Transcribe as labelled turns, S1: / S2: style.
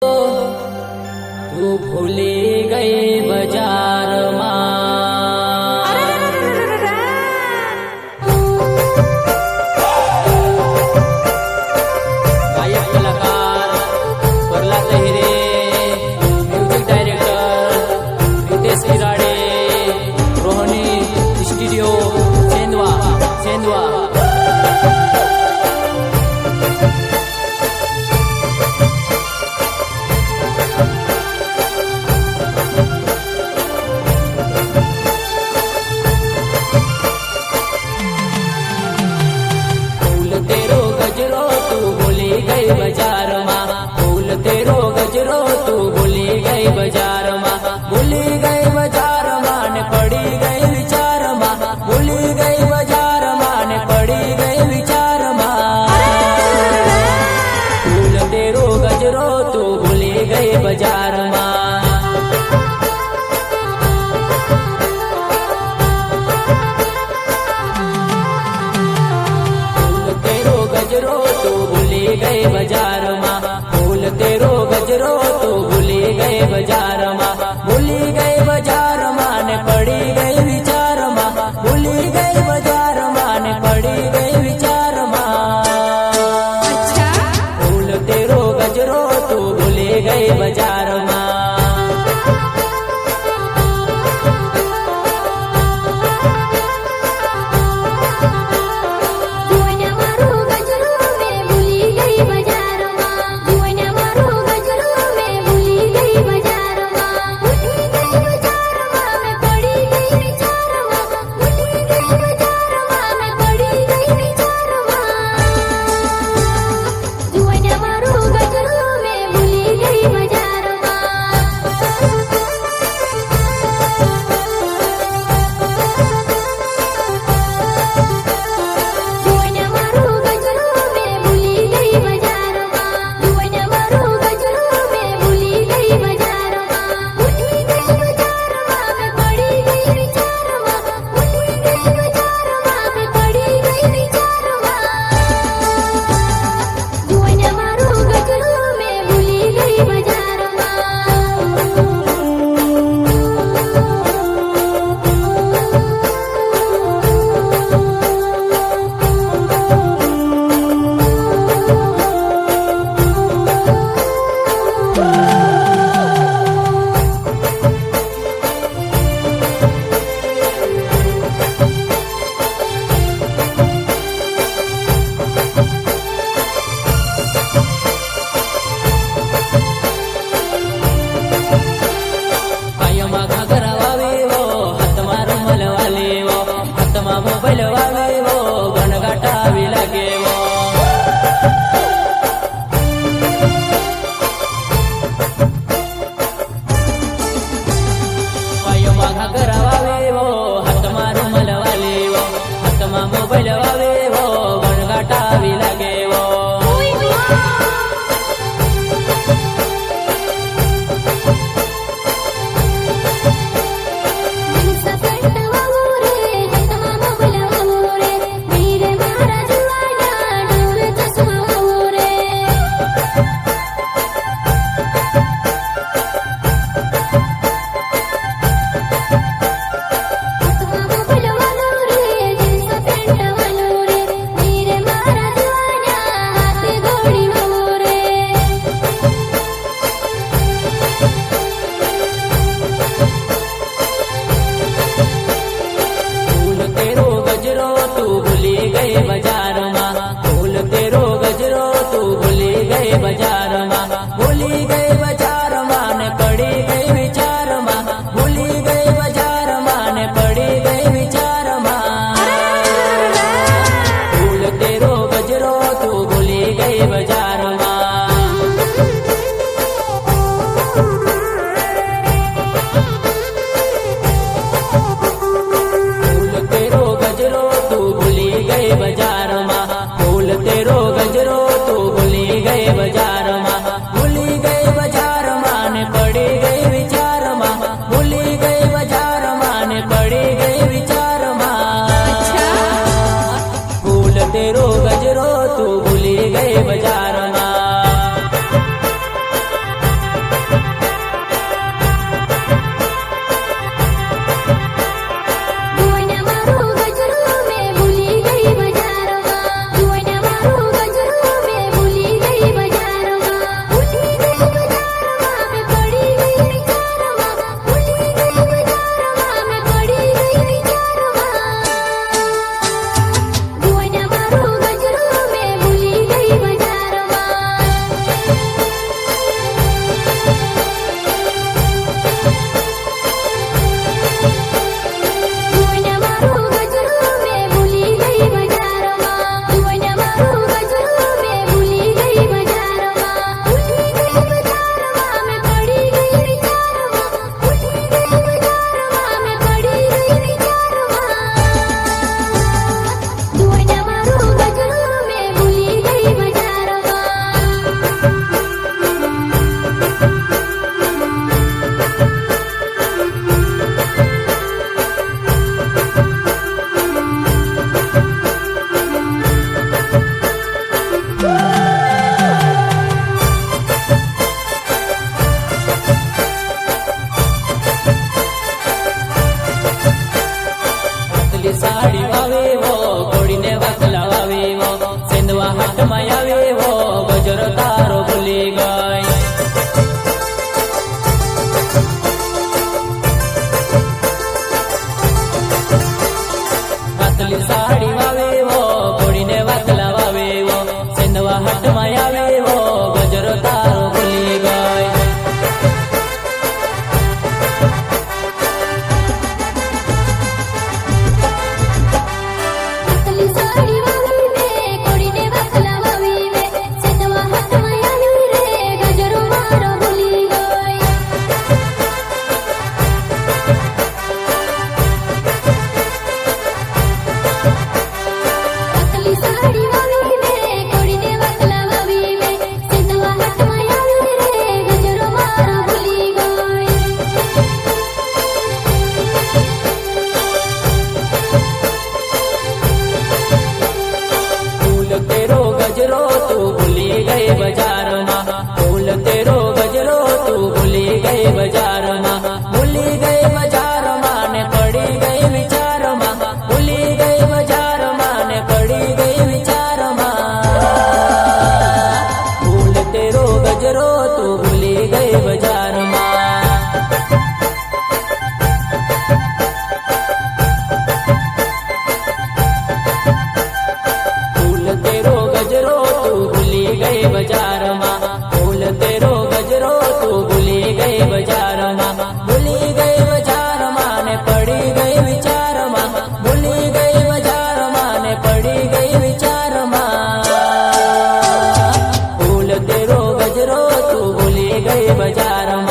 S1: तू भूली गई बाजार गायक कलाकार Parla Tahire, music director Ritesh Kirade, Rohni studio Sendhwa Sendhwa. बाजार माँ फूल तेरो गजरो, तू भूली गई बाजार माँ, भूली गई बाजार माँ ने पड़ी गई विचार माँ, भूली गई बाजार माँ ने पड़ी गई विचार माँ। फूल तेरो गजरो, तू भूली गई बाजार माँ। गए बाजार माँ फूल तेरो गजरो, तू भूली गए बाजार माँ, भूली गए बाजार माँ ने पड़ी गई विचार माँ, भूली गई बाजार माँ ने पड़ी गई विचार माँ। अच्छा फूल तेरो गजरो, तू भूली गई बाजार माँ। मोबाइल वाले वो गणगाटा भी लगे वो पायो माघा करावे वो हाथ मारो मल वाले वो हाथ मा मोबाइल वाले वो गणगाटा भी लगे वो। तू भूली गए बाजार माँ फूल तेरो गजरो, तू भूली गए बाजार माँ, भूली गए बाजार माँ ने पड़ी गई विचार माँ, भूली गई बाजार माँ ने पड़ी गई विचार माँ। फूल तेरो गजरो, तू भूली गई बाजार माँ। फूल तेरो गजरो, तू भूली गए बाजार माँ, फूल तेरो गजरो, तू भूली गए बाजार माँ, भूली गए बाजार। बाजार में। फूल तेरो गजरो तू भूली गए बाजार में, फूल तेरो गजरो तू भूली गए बाजार में, भूली गए बाजार में ने पड़ी गई विचार में, भूली गई बाजार में ने पड़ी गई विचार में। फूल तेरो गजरो तू भूली गई बाजार में।